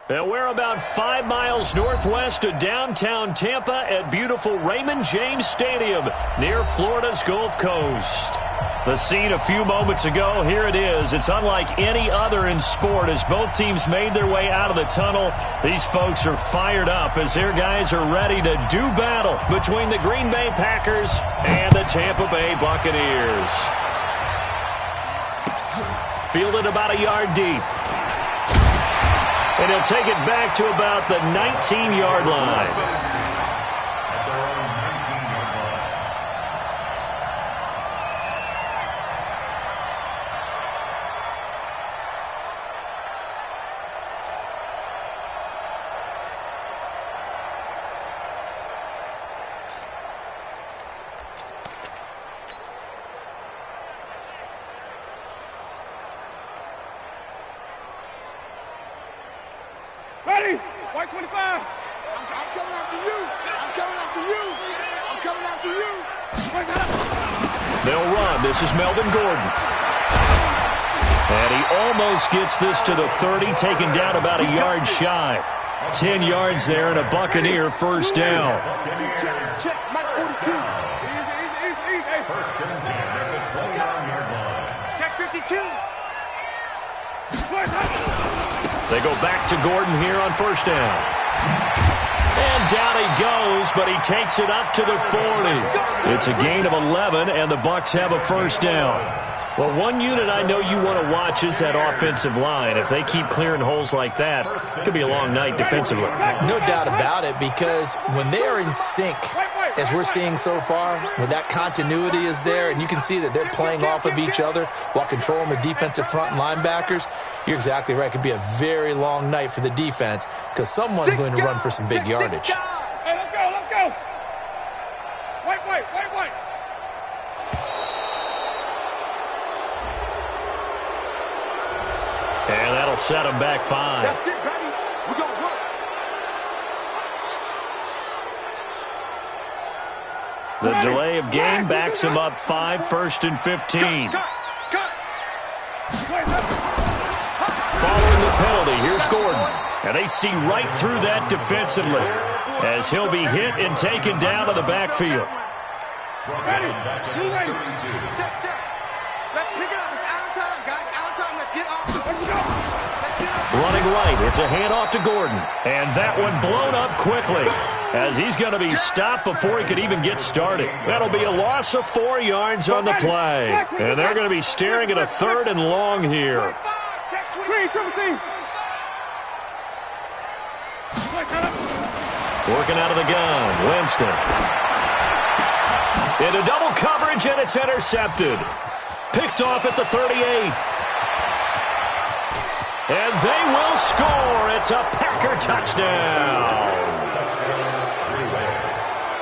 And we're about 5 miles northwest of downtown Tampa at beautiful Raymond James Stadium near Florida's Gulf Coast. The scene a few moments ago, here it is. It's unlike any other in sport as both teams made their way out of the tunnel. These folks are fired up as their guys are ready to do battle between the Green Bay Packers and the Tampa Bay Buccaneers. Fielded about a yard deep. And he'll take it back to about the 19-yard line. Ready? White 25. I'm coming after you. I'm coming after you. I'm coming after you. They'll run. This is Melvin Gordon. And he almost gets this to the 30, taken down about a yard shy. 10 yards there and a Buccaneer first down. Check, Mike 42. First and 10 at the 29-yard line. Check 52. They go back to Gordon here on first down. And down he goes, but he takes it up to the 40. It's a gain of 11, and the Bucs have a first down. Well, one unit I know you want to watch is that offensive line. If they keep clearing holes like that, it could be a long night defensively. No doubt about it, because when they are in sync, as we're seeing so far, when that continuity is there, and you can see that they're playing off of each other while controlling the defensive front linebackers, you're exactly right. It could be a very long night for the defense because someone's going to run for some big yardage. Hey, let's go, let's go. White. And that'll set him back 5. That's it, baby. We're going to work. The delay of game backs him up 5, first and 15. Cut. Following the penalty, here's Gordon. And they see right through that defensively as he'll be hit and taken down to the backfield. Ready? Blue ready. Check. Let's pick it up. It's out of time, guys. Out of time. Let's get off. Let's go. Running right, it's a handoff to Gordon. And that one blown up quickly as he's going to be stopped before he could even get started. That'll be a loss of 4 yards on the play. And they're going to be staring at a 3rd and long here. Working out of the gun, Winston. Into double coverage, and it's intercepted. Picked off at the 38. And they will score. It's a Packer touchdown.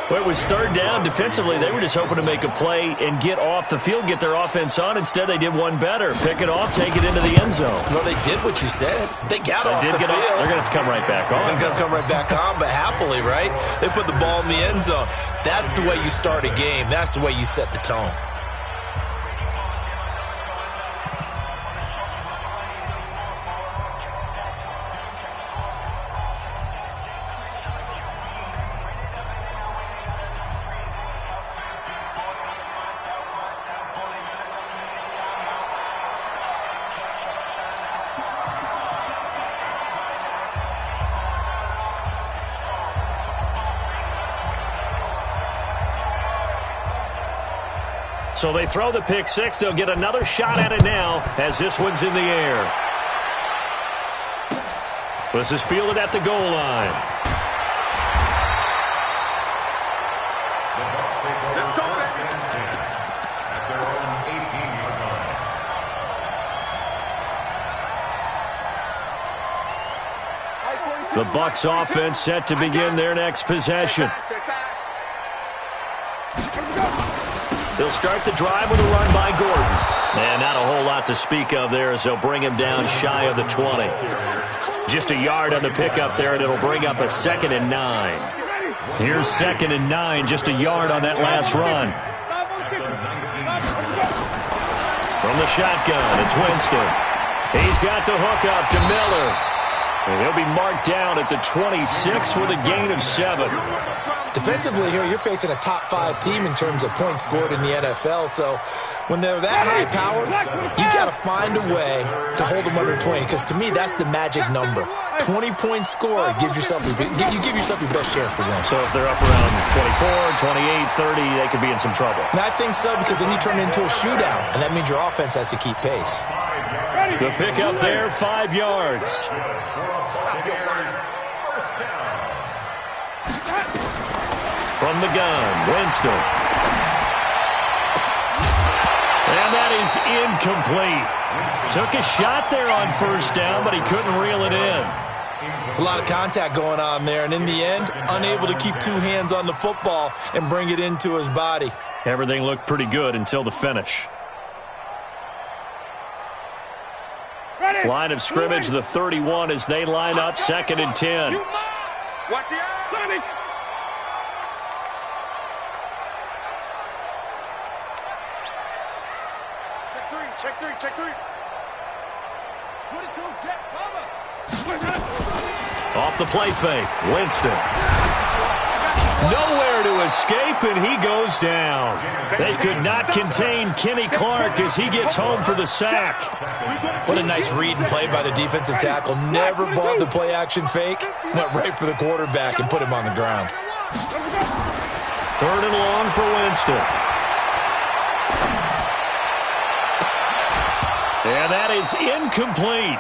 Well, it was 3rd down. Defensively, they were just hoping to make a play and get off the field, get their offense on. Instead, they did one better. Pick it off, take it into the end zone. Well, they did what you said. They got off the field. They're going to have to come right back on. They're going to come right back on, but happily, right? They put the ball in the end zone. That's the way you start a game. That's the way you set the tone. So they throw the pick 6. They'll get another shot at it now as this one's in the air. This is fielded at the goal line. Let's go, baby. The Bucs offense set to begin their next possession. They'll start the drive with a run by Gordon. And not a whole lot to speak of there as they'll bring him down shy of the 20. Just a yard on the pickup there, and it'll bring up a 2nd and 9. Here's 2nd and 9, just a yard on that last run. From the shotgun, it's Winston. He's got the hook up to Miller. And he'll be marked down at the 26 with a gain of 7. Defensively here, you're facing a top 5 team in terms of points scored in the NFL. So when they're that high powered, you got to find a way to hold them under 20. Because to me, that's the magic number. 20-point score gives yourself you give yourself your best chance to win. So if they're up around 24, 28, 30, they could be in some trouble. And I think so, because then you turn it into a shootout, and that means your offense has to keep pace. The pick up there, 5 yards. Stop your burn. From the gun, Winston. And that is incomplete. Took a shot there on first down, but he couldn't reel it in. It's a lot of contact going on there, and in the end, unable to keep 2 hands on the football and bring it into his body. Everything looked pretty good until the finish. Ready. Line of scrimmage, the 31 as they line up, 2nd and 10. Watch the eye. Check three. Put it to him, Jet. Off the play fake, Winston. Nowhere to escape, and he goes down. They could not contain Kenny Clark as he gets home for the sack. What a nice read and play by the defensive tackle. Never bought the play-action fake. Went right for the quarterback and put him on the ground. 3rd and long for Winston. And that is incomplete.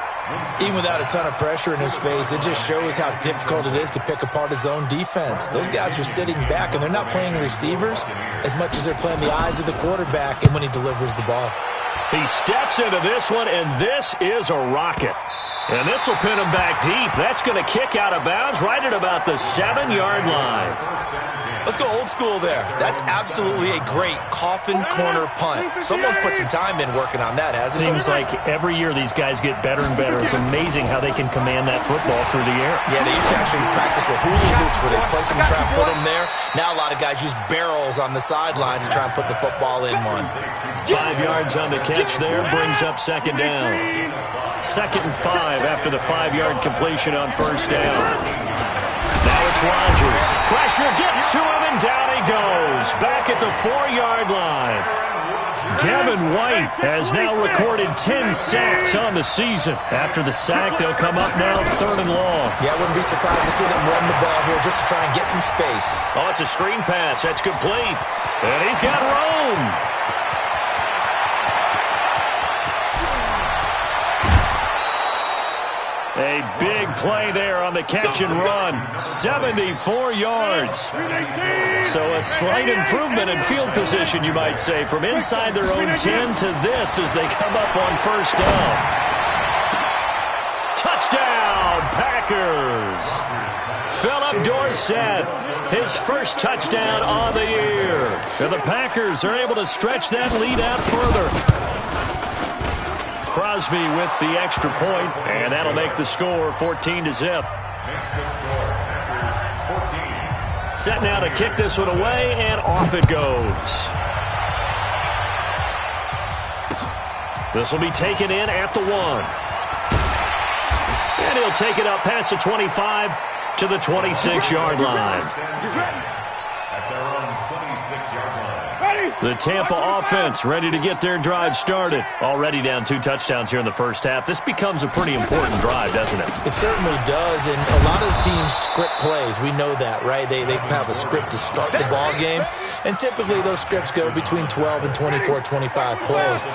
Even without a ton of pressure in his face, it just shows how difficult it is to pick apart his own defense. Those guys are sitting back, and they're not playing receivers as much as they're playing the eyes of the quarterback and when he delivers the ball. He steps into this one, and this is a rocket. And this will pin him back deep. That's going to kick out of bounds right at about the 7-yard line. Let's go old school there. That's absolutely a great coffin corner punt. Someone's put some time in working on that, hasn't it? Seems like every year these guys get better and better. It's amazing how they can command that football through the air. Yeah, they used to actually practice with hula hoops where they place them and try and put them there. Now a lot of guys use barrels on the sidelines to try and put the football in one. 5 yards on the catch there brings up 2nd down. 2nd and 5 after the 5-yard completion on first down. Now it's Rodgers. Pressure gets to him, and down he goes. Back at the 4-yard line. Devin White has now recorded 10 sacks on the season. After the sack, they'll come up now 3rd and long. Yeah, I wouldn't be surprised to see them run the ball here just to try and get some space. Oh, it's a screen pass. That's complete. And he's got room. A big play there on the catch and run. 74 yards. So a slight improvement in field position, you might say, from inside their own 10 to this as they come up on first down. Touchdown, Packers. Philip Dorsett, his first touchdown on the year. And the Packers are able to stretch that lead out further. Crosby with the extra point, and that'll make the score 14-0. Set now to kick this one away, and off it goes. This will be taken in at the 1. And he'll take it up past the 25 to the 26-yard line. At their own 26-yard line. The Tampa offense ready to get their drive started. Already down 2 touchdowns here in the first half. This becomes a pretty important drive, doesn't it? It certainly does, and a lot of the teams script plays. We know that, right? They have a script to start the ball game, and typically those scripts go between 12 and 24, 25 plays.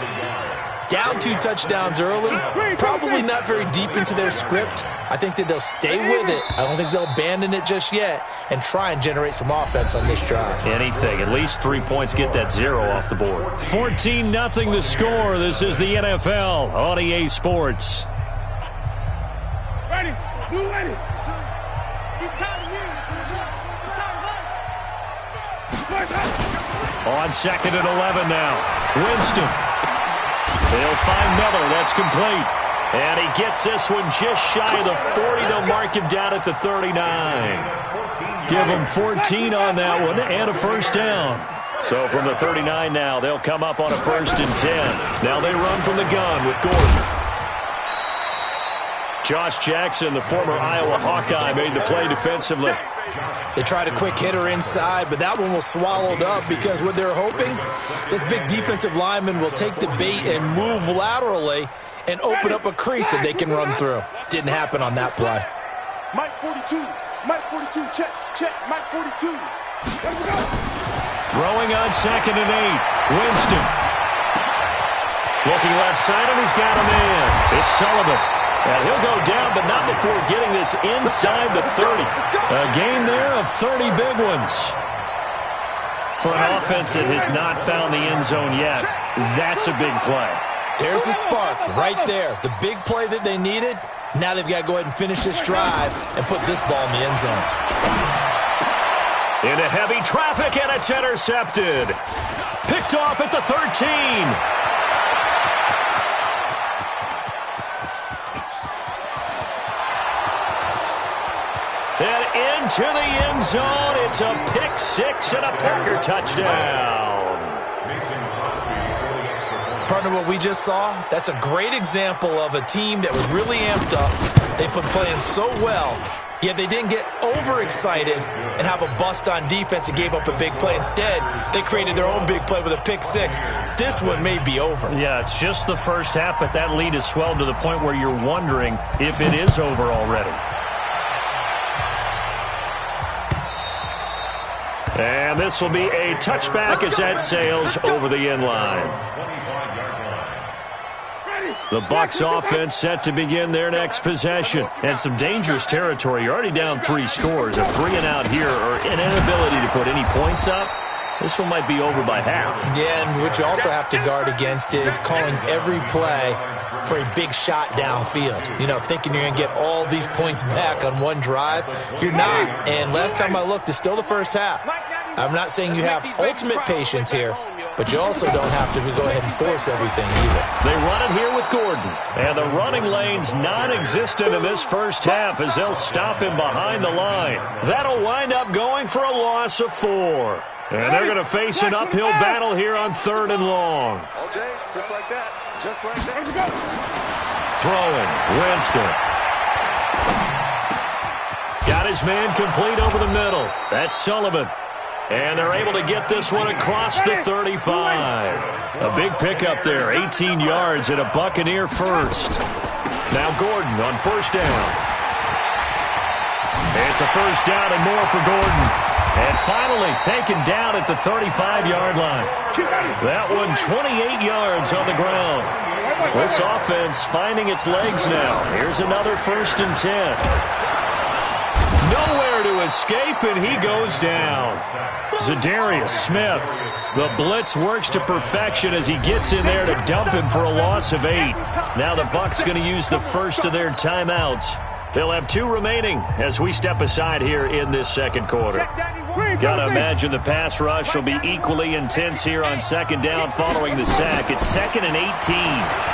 Down 2 touchdowns early, probably not very deep into their script. I think that they'll stay with it. I don't think they'll abandon it just yet and try and generate some offense on this drive. Anything. At least 3 points, get that 0 off the board. 14-0 the score. This is the NFL on EA Sports. Ready. Blue ready. He's tired of you. He's tired of us. On 2nd and 11 now. Winston. They'll find Miller. That's complete. And he gets this one just shy of the 40. They'll mark him down at the 39. Give him 14 on that one and a first down. So from the 39 now, they'll come up on a 1st and 10. Now they run from the gun with Gordon. Josh Jackson, the former Iowa Hawkeye, made the play defensively. They tried a quick hitter inside, but that one was swallowed up because what they're hoping, this big defensive lineman will take the bait and move laterally and open up a crease that they can run through. Didn't happen on that play. Mike 42. Mike 42. Check. Mike 42. Let's go. Throwing on 2nd and 8. Winston. Looking left side, and he's got a man. It's Sullivan. And he'll go down, but not before getting this inside the 30. A gain there of 30 big ones. For an offense that has not found the end zone yet, that's a big play. There's the spark right there. The big play that they needed. Now they've got to go ahead and finish this drive and put this ball in the end zone. Into heavy traffic, and it's intercepted. Picked off at the 13. And into the end zone, it's a pick six and a Packer touchdown. Partner, what we just saw, that's a great example of a team that was really amped up. They've been playing so well, yet they didn't get overexcited and have a bust on defense and gave up a big play. Instead, they created their own big play with a pick six. This one may be over. Yeah, it's just the first half, but that lead has swelled to the point where you're wondering if it is over already. And this will be a touchback as that sails over the end line. The Bucs offense set to begin their next possession. And some dangerous territory. You're already down 3 scores. A 3-and-out here, or an inability to put any points up. This one might be over by half. Yeah, and what you also have to guard against is calling every play for a big shot downfield. You know, thinking you're going to get all these points back on one drive. You're not. And last time I looked, it's still the first half. I'm not saying you have ultimate patience here, but you also don't have to go ahead and force everything either. They run it here with Gordon. And the running lane's non-existent in this first half as they'll stop him behind the line. That'll wind up going for a loss of 4. And they're going to face an uphill battle here on 3rd and long. All day, just like that. Just like that. Let's go. Throwing, Winston. Got his man complete over the middle. That's Sullivan. And they're able to get this one across the 35. A big pickup there, 18 yards and a Buccaneer first. Now Gordon on 1st down. It's a 1st down and more for Gordon. And finally taken down at the 35-yard line. That one 28 yards on the ground. This offense finding its legs now. Here's another 1st and 10. Nowhere to escape, and he goes down. Zadarius Smith. The blitz works to perfection as he gets in there to dump him for a loss of 8. Now the Bucs going to use the first of their timeouts. They'll have 2 remaining as we step aside here in this second quarter. Got to imagine the pass rush will be equally intense here on 2nd down following the sack. It's 2nd and 18.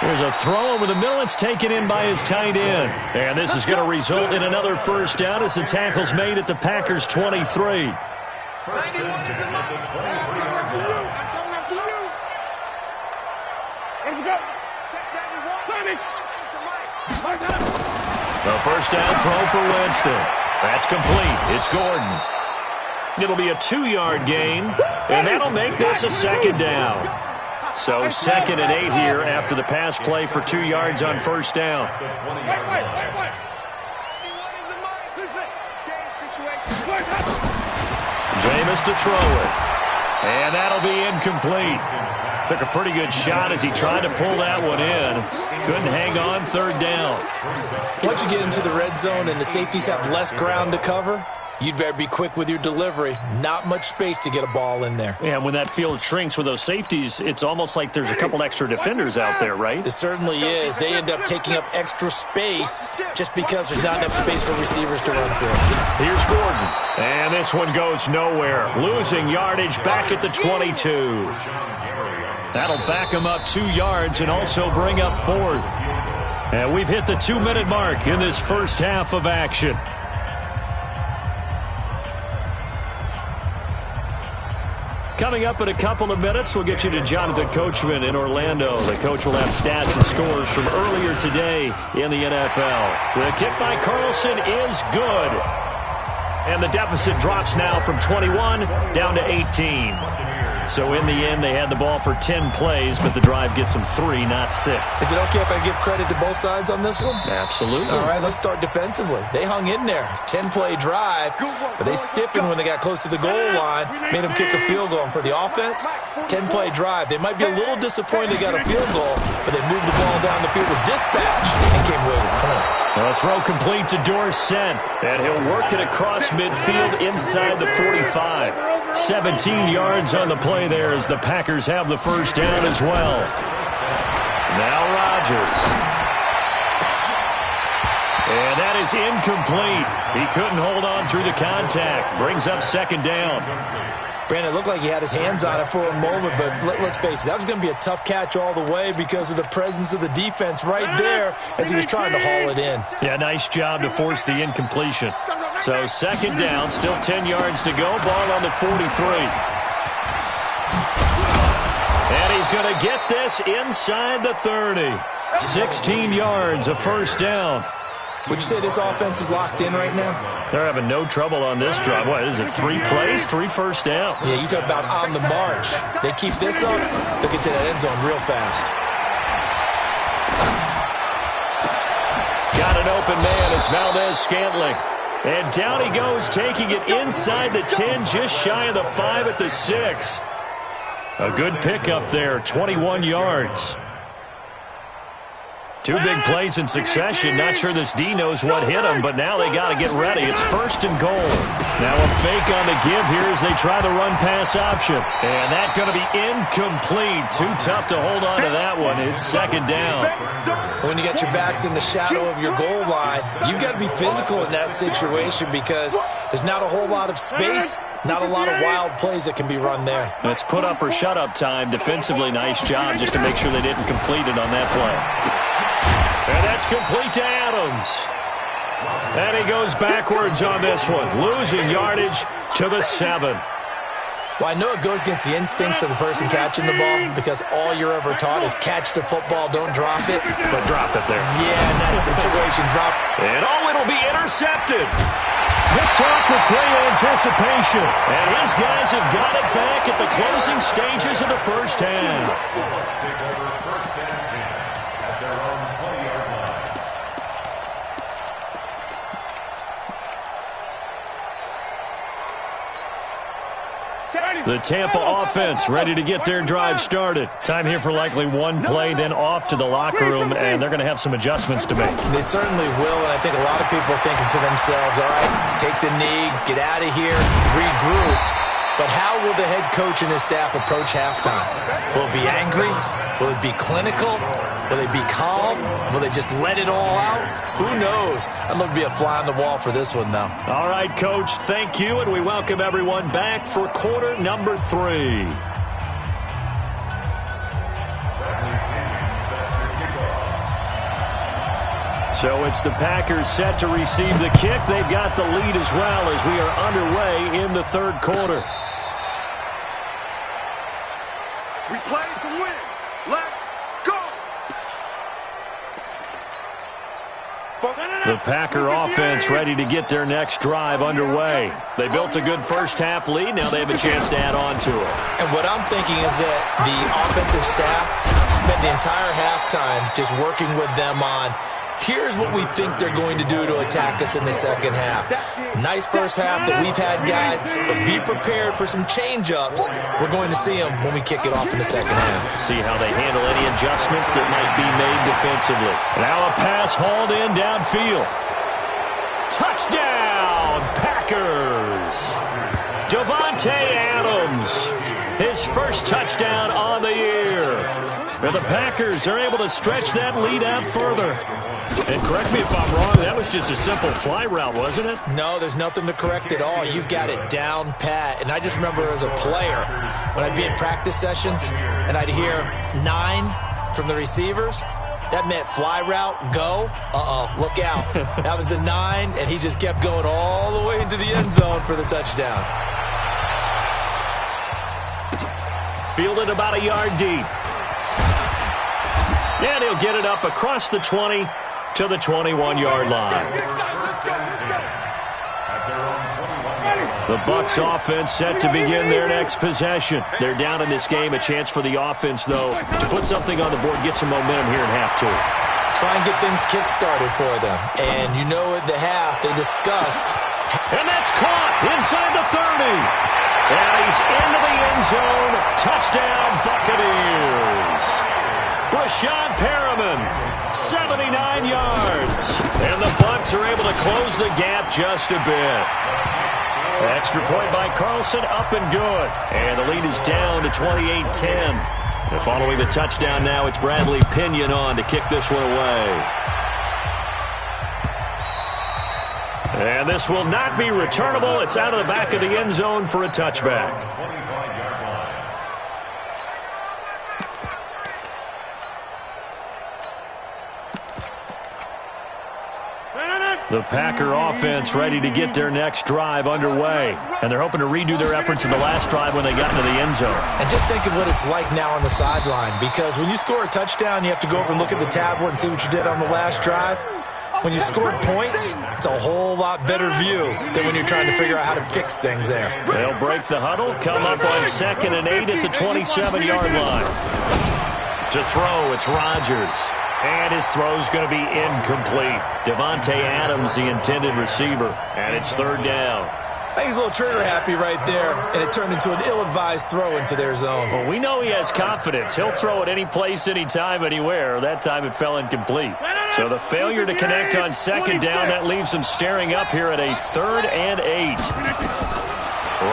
There's a throw over the middle. It's taken in by his tight end. And this is going to result in another 1st down as the tackle's made at the Packers' 23. The 1st down throw for Winston. That's complete. It's Gordon. It'll be a 2-yard gain, and that'll make this a 2nd down. So 2nd and 8 here after the pass play for 2 yards on 1st down. Jameis to throw it. And that'll be incomplete. Took a pretty good shot as he tried to pull that one in. Couldn't hang on 3rd down. Once you get into the red zone and the safeties have less ground to cover, you'd better be quick with your delivery. Not much space to get a ball in there. Yeah, when that field shrinks with those safeties, it's almost like there's a couple extra defenders out there, right? It certainly is. They end up taking up extra space just because there's not enough space for receivers to run through. Here's Gordon. And this one goes nowhere. Losing yardage back at the 22. That'll back him up 2 yards and also bring up 4th. And we've hit the 2-minute mark in this first half of action. Coming up in a couple of minutes, we'll get you to Jonathan Coachman in Orlando. The coach will have stats and scores from earlier today in the NFL. The kick by Carlson is good. And the deficit drops now from 21 down to 18. So in the end, they had the ball for 10 plays, but the drive gets them 3, not 6. Is it okay if I give credit to both sides on this one? Absolutely. All right, let's start defensively. They hung in there. 10-play drive, but they stiffened when they got close to the goal line, made them kick a field goal. And for the offense, 10-play drive. They might be a little disappointed they got a field goal, but they moved the ball down the field with dispatch and came away with points. Now a throw complete to Dorsett, and he'll work it across midfield inside the 45. 17 yards on the play there as the Packers have the first down as well. Now Rodgers. And that is incomplete. He couldn't hold on through the contact. Brings up second down. Brandon, it looked like he had his hands on it for a moment, but let's face it, that was going to be a tough catch all the way because of the presence of the defense right there as he was trying to haul it in. Yeah, nice job to force the incompletion. So second down, still 10 yards to go. Ball on the 43. And he's going to get this inside the 30. 16 yards, a first down. Would you say this offense is locked in right now? They're having no trouble on this drive. What is it, 3 plays, 3 first downs? Yeah, you talk about on the march. They keep this up, they'll get to that end zone real fast. Got an open man. It's Valdez-Scantling. And down he goes, taking it inside the 10, just shy of the 5 at the 6. A good pickup there, 21 yards. 2 big plays in succession. Not sure this D knows what hit him, but now they got to get ready. It's first and goal. Now a fake on the give here as they try the run-pass option. And that's going to be incomplete. Too tough to hold on to that one. It's second down. When you got your backs in the shadow of your goal line, you've got to be physical in that situation because there's not a whole lot of space, not a lot of wild plays that can be run there. It's put up or shut up time. Defensively, nice job just to make sure they didn't complete it on that play. And that's complete to Adams. And he goes backwards on this one, losing yardage to the 7. Well, I know it goes against the instincts of the person catching the ball because all you're ever taught is catch the football, don't drop it. But drop it there. Yeah, in that situation, drop it. And it'll be intercepted. Picked off with great anticipation. And his guys have got it back at the closing stages of the first half. The Tampa offense ready to get their drive started. Time here for likely one play, then off to the locker room, and they're going to have some adjustments to make. They certainly will, and I think a lot of people are thinking to themselves, all right, take the knee, get out of here, regroup. But how will the head coach and his staff approach halftime? Will it be angry? Will it be clinical? Will they be calm? Will they just let it all out? Who knows? I'd love to be a fly on the wall for this one, though. All right, Coach, thank you, and we welcome everyone back for quarter number 3. So it's the Packers set to receive the kick. They've got the lead as well as we are underway in the third quarter. We play to win. Let's go. The Packer offense ready to get their next drive underway. They built a good first half lead. Now they have a chance to add on to it. And what I'm thinking is that the offensive staff spent the entire halftime just working with them on here's what we think they're going to do to attack us in the second half. Nice first half that we've had, guys, but be prepared for some change-ups. We're going to see them when we kick it off in the second half. See how they handle any adjustments that might be made defensively. Now a pass hauled in downfield. Touchdown, Packers! Davante Adams, his first touchdown on the year. And the Packers are able to stretch that lead out further. And correct me if I'm wrong, that was just a simple fly route, wasn't it? No, there's nothing to correct at all. You've got it down pat. And I just remember as a player, when I'd be in practice sessions and I'd hear 9 from the receivers, that meant fly route, go. Look out. That was the 9, and he just kept going all the way into the end zone for the touchdown. Fielded about a yard deep. And he'll get it up across the 20 to the 21-yard line. The Bucs offense set to begin their next possession. They're down in this game. A chance for the offense, though, to put something on the board, get some momentum here in half two. Try and get things kick-started for them. And you know at the half, they discussed. And that's caught inside the 30. And he's into the end zone. Touchdown, Buccaneers. Brashad Perriman, 79 yards. And the Bucs are able to close the gap just a bit. Extra point by Carlson, up and good. And the lead is down to 28-10. And following the touchdown now, it's Bradley Pinion on to kick this one away. And this will not be returnable. It's out of the back of the end zone for a touchback. The Packer offense ready to get their next drive underway. And they're hoping to redo their efforts in the last drive when they got into the end zone. And just think of what it's like now on the sideline. Because when you score a touchdown, you have to go over and look at the tablet and see what you did on the last drive. When you scored points, it's a whole lot better view than when you're trying to figure out how to fix things there. They'll break the huddle, come up on 2nd and 8 at the 27-yard line. To throw, it's Rodgers. And his throw's going to be incomplete. Devontae Adams, the intended receiver. And it's 3rd down. I think he's a little trigger happy right there, and it turned into an ill-advised throw into their zone. Well, we know he has confidence. He'll throw it any place, anytime, anywhere. That time it fell incomplete. So the failure to connect on 2nd down, that leaves him staring up here at a 3rd and 8.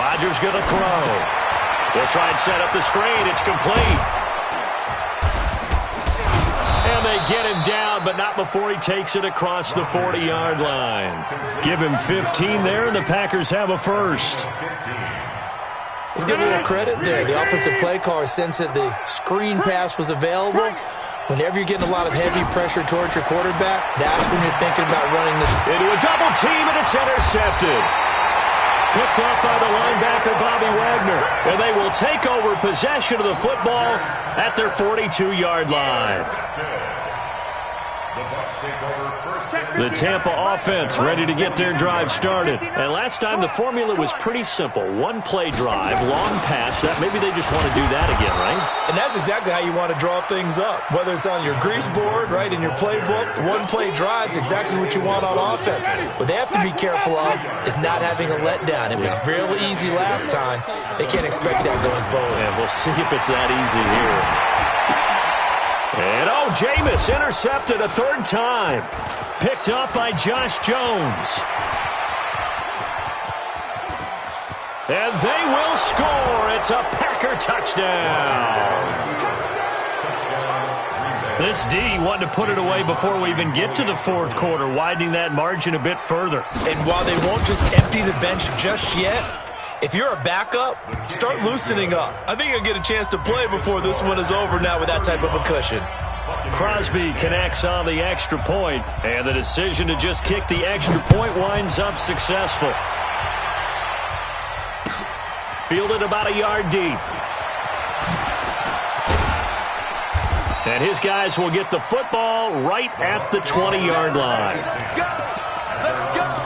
Rodgers going to throw. They'll try and set up the screen. It's complete. And they get him down, but not before he takes it across the 40-yard line. Give him 15 there, and the Packers have a first. Let's give a little credit there. The offensive play caller sensed that the screen pass was available. Whenever you're getting a lot of heavy pressure towards your quarterback, that's when you're thinking about running this. Into a double team, and it's intercepted. Picked up by the linebacker, Bobby Wagner. And they will take over possession of the football at their 42-yard line. The Tampa offense ready to get their drive started. And last time the formula was pretty simple. One-play drive, long pass. That maybe they just want to do that again, right? And that's exactly how you want to draw things up. Whether it's on your grease board, right, in your playbook, one-play drive is exactly what you want on offense. What they have to be careful of is not having a letdown. It was real easy last time. They can't expect that going forward. And we'll see if it's that easy here. And, Jameis intercepted a 3rd time. Picked up by Josh Jones. And they will score. It's a Packer touchdown. This D wanted to put it away before we even get to the 4th quarter, widening that margin a bit further. And while they won't just empty the bench just yet, if you're a backup, start loosening up. I think you'll get a chance to play before this one is over now with that type of a cushion. Crosby connects on the extra point, and the decision to just kick the extra point winds up successful. Fielded about a yard deep. And his guys will get the football right at the 20-yard line. Let's go.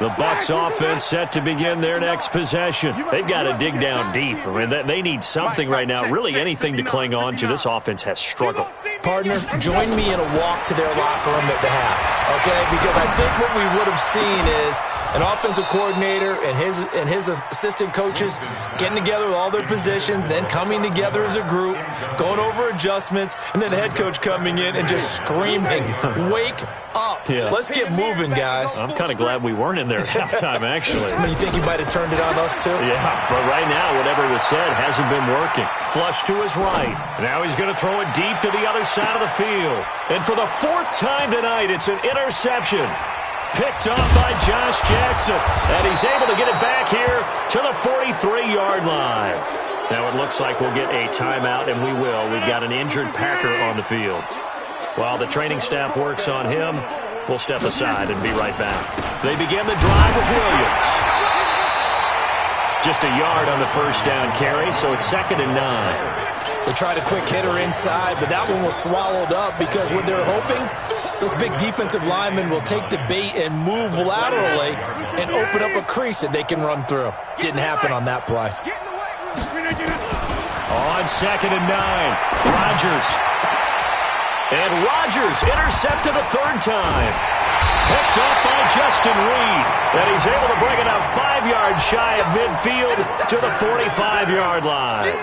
The Bucs offense set to begin their next possession. They've got to dig down deep. I mean, they need something right now, really anything to cling on to. This offense has struggled. Partner, join me in a walk to their locker room at the half, okay? Because I think what we would have seen is an offensive coordinator and his assistant coaches getting together with all their positions, then coming together as a group, going over adjustments, and then the head coach coming in and just screaming, "Wake up. Yeah. Let's get moving, guys." I'm kind of glad we weren't in there at halftime, actually. You think you might have turned it on us, too? Yeah, but right now, whatever was said hasn't been working. Flush to his right. Now he's going to throw it deep to the other side of the field. And for the 4th time tonight, it's an interception. Picked off by Josh Jackson. And he's able to get it back here to the 43-yard line. Now it looks like we'll get a timeout, and we will. We've got an injured Packer on the field. While the training staff works on him, We'll step aside and be right back. They begin the drive with Williams. Just a yard on the first down carry, so it's 2nd and 9. They tried a quick hitter inside, but that one was swallowed up because what they're hoping, those big defensive linemen will take the bait and move laterally and open up a crease that they can run through. Didn't happen on that play. On 2nd and 9, Rodgers. And Rodgers intercepted a 3rd time. Picked up by Justin Reed. And he's able to bring it out 5 yards shy of midfield to the 45-yard line.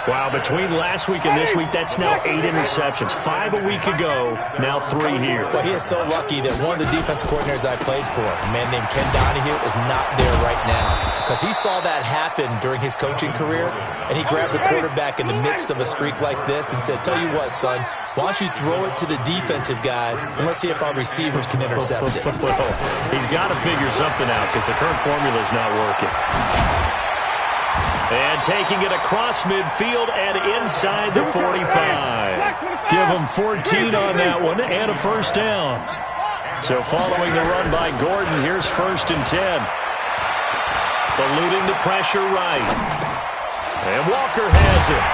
Wow, between last week and this week, that's now 8 interceptions. 5 a week ago, now 3 here. Well, he is so lucky that one of the defense coordinators I played for, a man named Ken Donahue, is not there right now. Because he saw that happen during his coaching career, and he grabbed the quarterback in the midst of a streak like this and said, tell you what, son, why don't you throw it to the defensive guys, and let's see if our receivers can intercept it. He's got to figure something out because the current formula is not working. And taking it across midfield and inside the 45. Give him 14 on that one and a first down. So following the run by Gordon, here's 1st and 10. Eluding the pressure right. And Walker has it.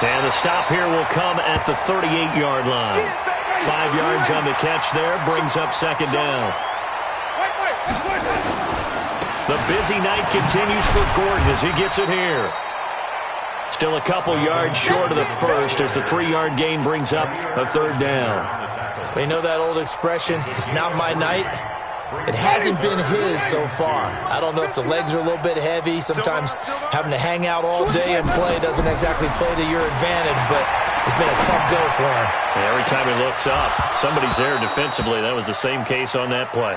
And the stop here will come at the 38-yard line. 5 yards on the catch there, brings up 2nd down. The busy night continues for Gordon as he gets it here. Still a couple yards short of the first as the 3-yard gain brings up a 3rd down. We know that old expression, it's not my night. It hasn't been his so far. I don't know if the legs are a little bit heavy. Sometimes having to hang out all day and play doesn't exactly play to your advantage, but it's been a tough go for him. And every time he looks up, somebody's there defensively. That was the same case on that play.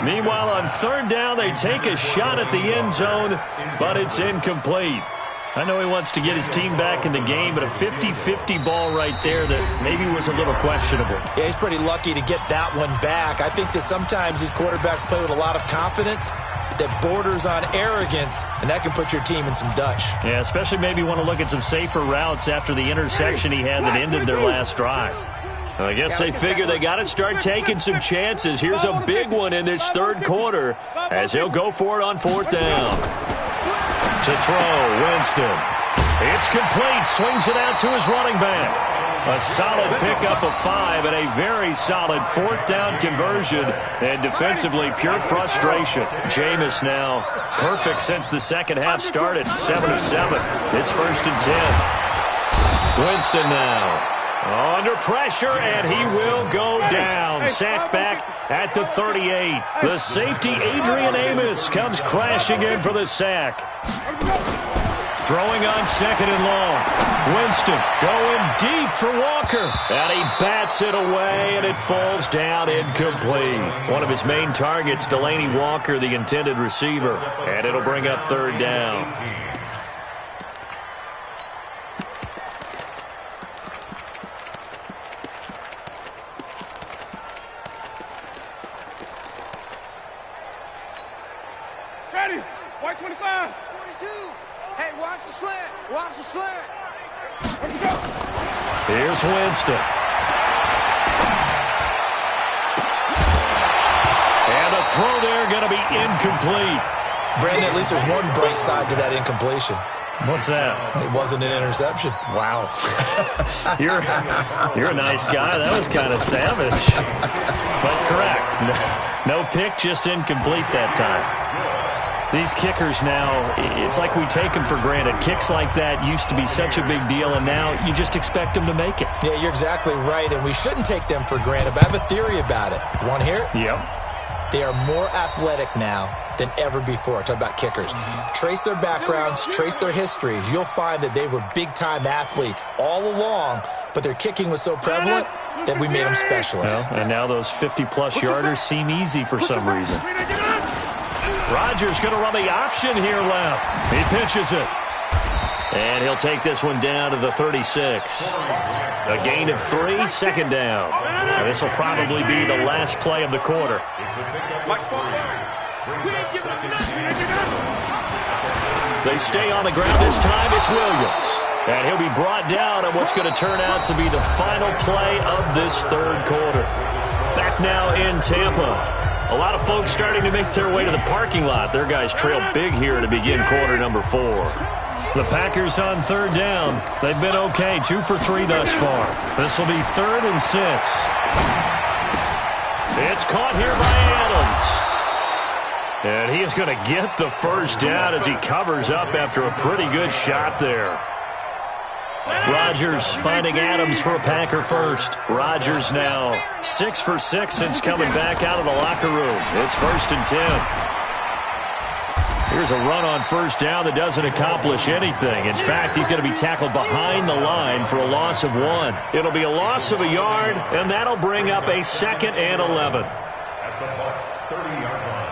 Meanwhile, on 3rd down, they take a shot at the end zone, but it's incomplete. I know he wants to get his team back in the game, but a 50-50 ball right there that maybe was a little questionable. Yeah, he's pretty lucky to get that one back. I think that sometimes these quarterbacks play with a lot of confidence that borders on arrogance, and that can put your team in some Dutch. Yeah, especially maybe want to look at some safer routes after the interception he had that ended their last drive. I guess they figure they got to start taking some chances. Here's a big one in this 3rd quarter as he'll go for it on 4th down. To throw, Winston. It's complete. Swings it out to his running back. A solid pickup of 5 and a very solid 4th down conversion. And defensively, pure frustration. Jameis now perfect since the second half started. 7 of 7. It's 1st and 10. Winston now. Under pressure, and he will go down. Sacked back at the 38. The safety, Adrian Amos, comes crashing in for the sack. Throwing on 2nd and long. Winston going deep for Walker. And he bats it away, and it falls down incomplete. One of his main targets, Delaney Walker, the intended receiver. And it'll bring up 3rd down. White 25. 42. Hey, watch the slant. Watch the slant. Here's Winston. And the throw there going to be incomplete. Brandon, at least there's one bright side to that incompletion. What's that? It wasn't an interception. Wow. You're a nice guy. That was kind of savage. But correct. No pick, just incomplete that time. These kickers now, it's like we take them for granted. Kicks like that used to be such a big deal, and now you just expect them to make it. Yeah, you're exactly right, and we shouldn't take them for granted, but I have a theory about it. You want to hear it? Yep. They are more athletic now than ever before. Talk about kickers. Trace their backgrounds, trace their histories. You'll find that they were big-time athletes all along, but their kicking was so prevalent that we made them specialists. Well, and now those 50-plus yarders seem easy for some reason. Rodgers going to run the option here left. He pitches it. And he'll take this one down to the 36. A gain of 3, 2nd down. And this will probably be the last play of the quarter. They stay on the ground this time. It's Williams. And he'll be brought down on what's going to turn out to be the final play of this 3rd quarter. Back now in Tampa. A lot of folks starting to make their way to the parking lot. Their guys trail big here to begin quarter number 4. The Packers on third down. They've been okay, 2 for 3 thus far. This will be 3rd and 6. It's caught here by Adams. And he is going to get the first down as he covers up after a pretty good shot there. Rodgers finding Adams for a Packer first. Rodgers now 6 for 6 since coming back out of the locker room. It's 1st and 10. Here's a run on first down that doesn't accomplish anything. In fact, he's going to be tackled behind the line for a loss of 1. It'll be a loss of a yard, and that'll bring up a 2nd and 11. At the Bucs 30-yard line.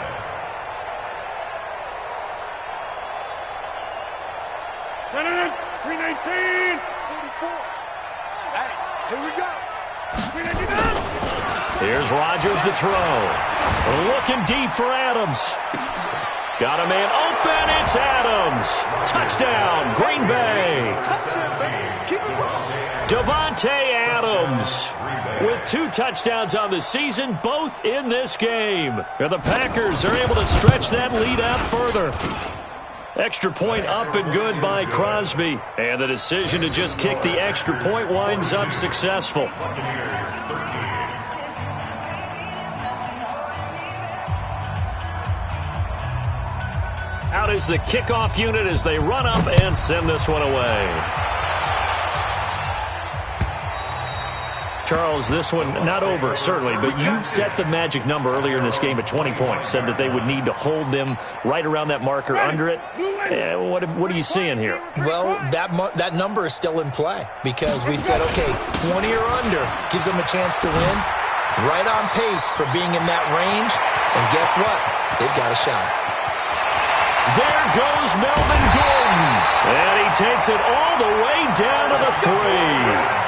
Hey, here we go. Here's Rodgers to throw. Looking deep for Adams. Got a man open. It's Adams. Touchdown, Green Bay. Davante Adams with 2 touchdowns on the season, both in this game. And the Packers are able to stretch that lead out further. Extra point up and good by Crosby. And the decision to just kick the extra point winds up successful. Out is the kickoff unit as they run up and send this one away. Charles, this one not over, certainly, but you set the magic number earlier in this game at 20 points, said that they would need to hold them right around that marker under it. What are you seeing here? Well, that number is still in play because we said, okay, 20 or under gives them a chance to win. Right on pace for being in that range. And guess what? They've got a shot. There goes Melvin Gordon. And he takes it all the way down to the 3.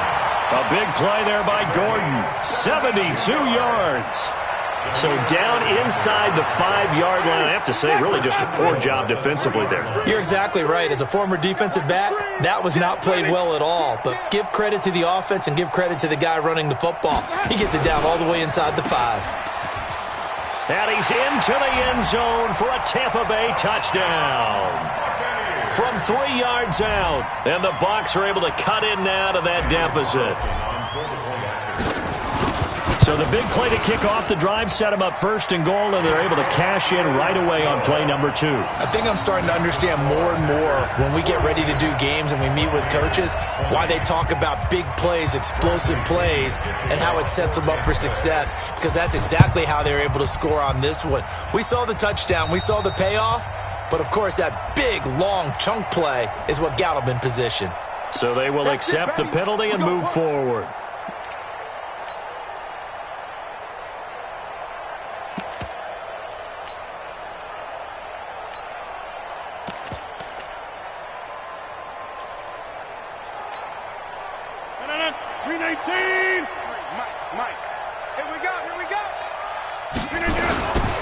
A big play there by Gordon. 72 yards. So down inside the 5-yard line. I have to say, really just a poor job defensively there. You're exactly right. As a former defensive back, that was not played well at all. But give credit to the offense and give credit to the guy running the football. He gets it down all the way inside the 5. And he's into the end zone for a Tampa Bay touchdown. From 3 yards out. And the Bucs are able to cut in now to that deficit. So the big play to kick off the drive set them up 1st and goal, and they're able to cash in right away on play number 2. I think I'm starting to understand more and more when we get ready to do games and we meet with coaches why they talk about big plays, explosive plays, and how it sets them up for success, because that's exactly how they're able to score on this one. We saw the touchdown. We saw the payoff. But, of course, that big, long chunk play is what got them in position. So they will accept the penalty and move forward.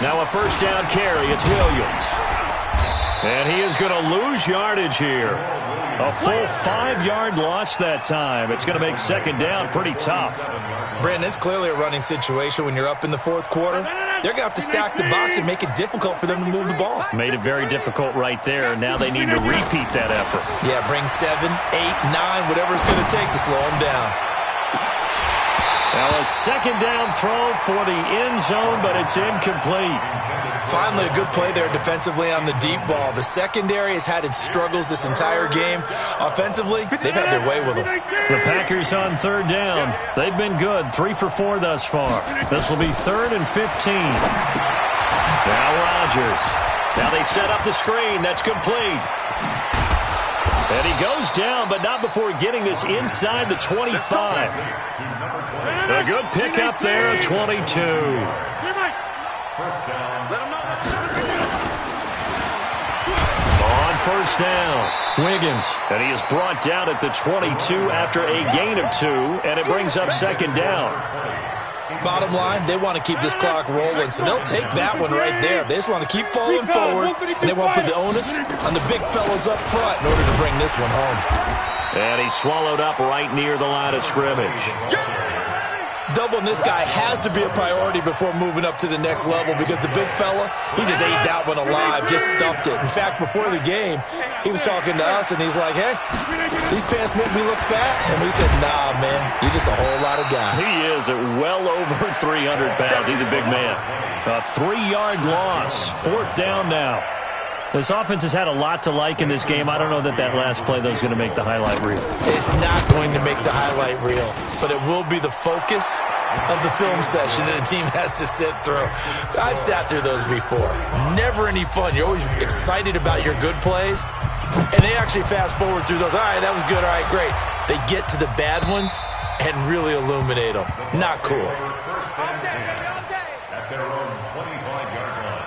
Now a 1st down carry. It's Williams. And he is going to lose yardage here. A full 5-yard loss that time. It's going to make 2nd down pretty tough. Brandon, it's clearly a running situation when you're up in the 4th quarter. They're going to have to stack the box and make it difficult for them to move the ball. Made it very difficult right there. Now they need to repeat that effort. Yeah, bring 7, 8, 9, whatever it's going to take to slow them down. Now a 2nd down throw for the end zone, but it's incomplete. Finally, a good play there defensively on the deep ball. The secondary has had its struggles this entire game. Offensively, they've had their way with them. The Packers on 3rd down. They've been good, 3 for 4 thus far. This will be 3rd and 15. Now Rodgers. Now they set up the screen. That's complete. And he goes down, but not before getting this inside the 25. A good pickup there at 22. First down. On 1st down, Wiggins. And he is brought down at the 22 after a gain of 2, and it brings up 2nd down. Bottom line, they want to keep this clock rolling, so they'll take that one right there. They just want to keep falling forward, and they won't put the onus on the big fellas up front in order to bring this one home. And he's swallowed up right near the line of scrimmage. Doubling this guy has to be a priority before moving up to the next level because the big fella, he just ate that one alive, just stuffed it. In fact, before the game, he was talking to us, and he's like, hey, these pants make me look fat. And we said, nah, man, you're just a whole lot of guy. He is at well over 300 pounds. He's a big man. A 3-yard loss. 4th down now. This offense has had a lot to like in this game. I don't know that last play, though, is going to make the highlight reel. It's not going to make the highlight reel, but it will be the focus of the film session that the team has to sit through. I've sat through those before. Never any fun. You're always excited about your good plays, and they actually fast forward through those. All right, that was good. All right, great. They get to the bad ones and really illuminate them. Not cool. At their own 25-yard line.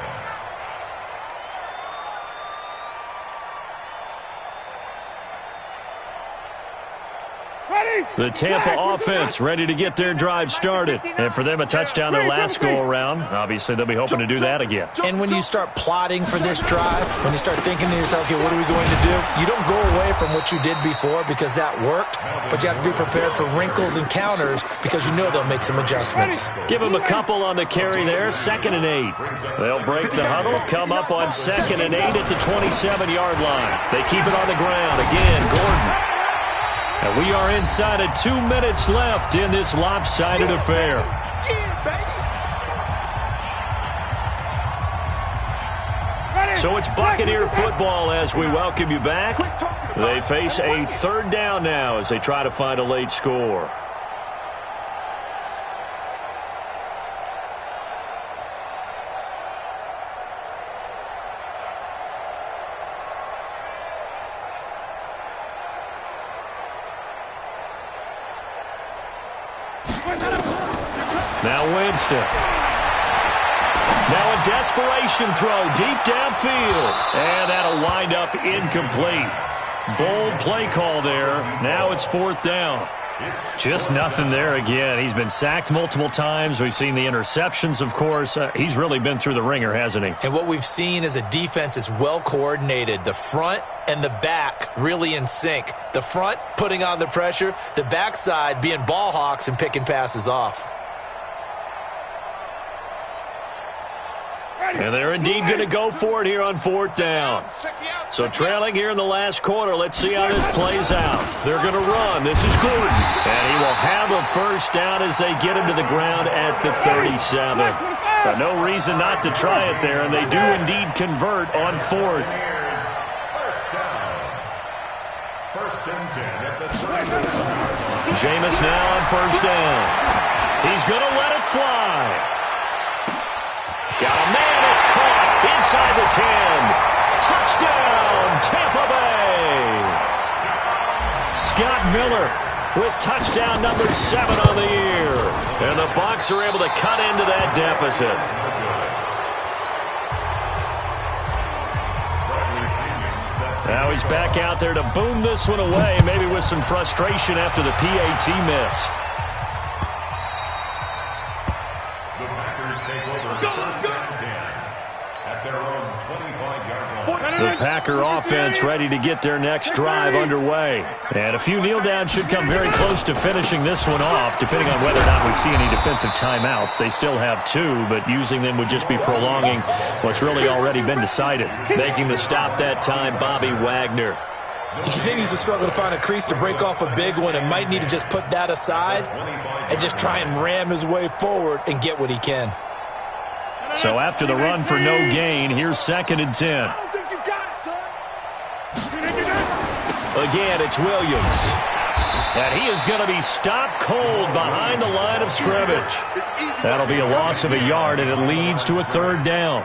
The Tampa offense ready to get their drive started. And for them, a touchdown their last go-around. Obviously, they'll be hoping to do that again. And when you start plotting for this drive, when you start thinking to yourself, okay, what are we going to do? You don't go away from what you did before because that worked, but you have to be prepared for wrinkles and counters because you know they'll make some adjustments. Give them a couple on the carry there, 2nd and 8. They'll break the huddle, come up on 2nd and 8 at the 27-yard line. They keep it on the ground. Again, Gordon. And we are inside of 2 minutes left in this lopsided affair. So it's Buccaneer football as we welcome you back. They face a 3rd down now as they try to find a late score. Now Winston. Now a desperation throw deep downfield. And that'll wind up incomplete. Bold play call there. Now it's 4th down. Just nothing there again. He's been sacked multiple times. We've seen the interceptions, of course. He's really been through the ringer, hasn't he? And what we've seen is a defense that's well coordinated. The front and the back really in sync. The front putting on the pressure. The backside being ball hawks and picking passes off. And they're indeed going to go for it here on 4th down. So trailing here in the last quarter. Let's see how this plays out. They're going to run. This is Gordon. And he will have a 1st down as they get him to the ground at the 37. But no reason not to try it there, and they do indeed convert on 4th. First and 10 at the 30. Jameis now on 1st down. He's going to let it fly. Got a man, it's caught inside the 10. Touchdown, Tampa Bay. Scott Miller with touchdown number 7 on the year. And the Bucs are able to cut into that deficit. Now he's back out there to boom this one away, maybe with some frustration after the PAT miss. The Packer offense ready to get their next drive underway. And a few kneel downs should come very close to finishing this one off, depending on whether or not we see any defensive timeouts. They still have 2, but using them would just be prolonging what's really already been decided. Making the stop that time, Bobby Wagner. He continues to struggle to find a crease to break off a big one and might need to just put that aside and just try and ram his way forward and get what he can. So after the run for no gain, here's 2nd and 10. Again, it's Williams. And he is going to be stopped cold behind the line of scrimmage. That'll be a loss of a yard, and it leads to a 3rd down.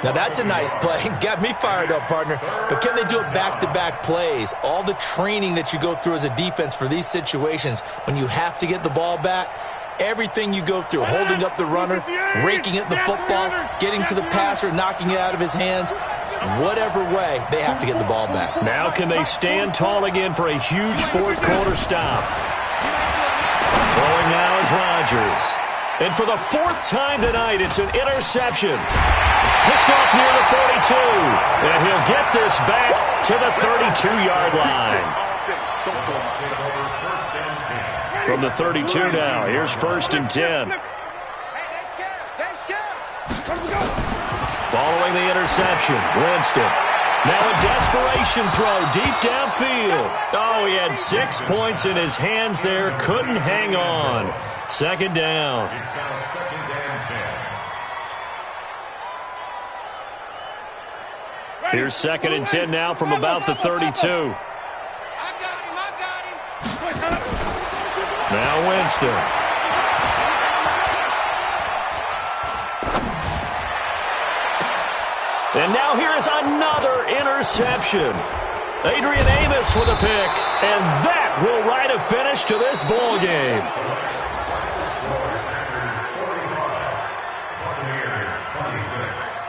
Now, that's a nice play. Got me fired up, partner. But can they do it back-to-back plays? All the training that you go through as a defense for these situations, when you have to get the ball back, everything you go through, holding up the runner, raking at the football, getting to the passer, knocking it out of his hands, whatever way, they have to get the ball back. Now can they stand tall again for a huge 4th quarter stop? Throwing now is Rodgers. And for the 4th time tonight, it's an interception. Picked off near the 42. And he'll get this back to the 32-yard line. From the 32 now, here's 1st and 10. Hey, they're scared. They're scared. Following the interception, Winston. Now a desperation throw deep downfield. Oh, he had 6 points in his hands there. Couldn't hang on. 2nd down. It's now 2nd and 10. Here's 2nd and 10 now from about the 32. I got him. Now Winston. And now here is another interception. Adrian Amos with a pick, and that will write a finish to this ball game. Buccaneers 26.